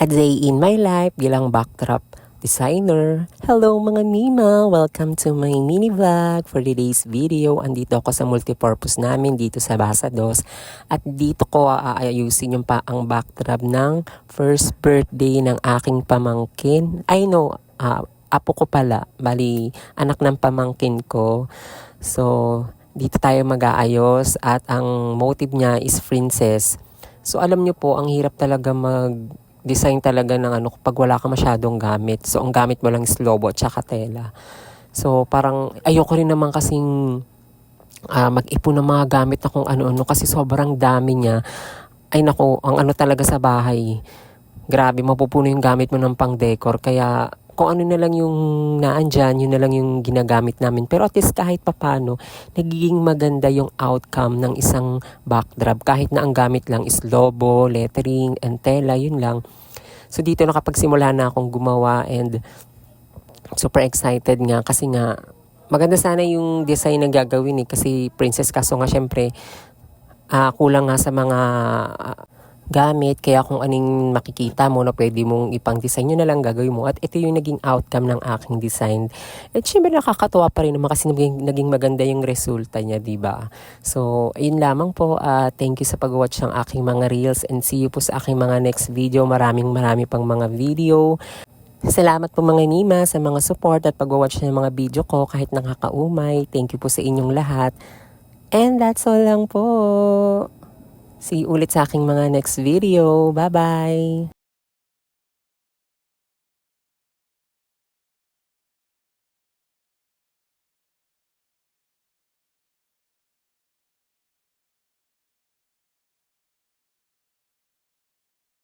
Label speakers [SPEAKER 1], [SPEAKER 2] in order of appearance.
[SPEAKER 1] A day in my life bilang backdrop designer. Hello mga Mima! Welcome to my mini vlog for today's video. Andito ako sa multipurpose namin dito sa Basados. At dito ko aayusin yung ang backdrop ng first birthday ng aking pamangkin. I know, apo ko pala. Bali, anak ng pamangkin ko. So, dito tayo mag-aayos at ang motive niya is princess. So, alam niyo po, ang hirap talaga design talaga ng pag wala ka masyadong gamit. So, ang gamit mo lang is lobo at saka tela. So, parang ayoko rin naman kasing mag-ipon ng mga gamit na kung ano-ano kasi sobrang dami niya. Ay nako, ang talaga sa bahay. Grabe, mapupuno yung gamit mo ng pang-decor. Kaya, kung ano na lang yung naandyan, yun na lang yung ginagamit namin. Pero at least kahit papano, nagiging maganda yung outcome ng isang backdrop. Kahit na ang gamit lang is lobo, lettering, and tela, yun lang. So dito nakapagsimula na akong gumawa and super excited nga kasi nga maganda sana yung design na gagawin kasi princess kaso nga syempre kulang nga sa mga gamit, kaya kung anong makikita mo na pwede mong ipang-design yun na lang gagawin mo at ito yung naging outcome ng aking design. At syempre nakakatuwa pa rin naman kasi naging maganda yung resulta niya, diba? So, ayun lamang po. Thank you sa pag-watch ng aking mga reels and see you po sa aking mga next video. Marami pang mga video. Salamat po mga Nima sa mga support at pag-watch ng mga video ko kahit nakakaumay. Thank you po sa inyong lahat. And that's all lang po. See you ulit sa aking mga next video. Bye-bye!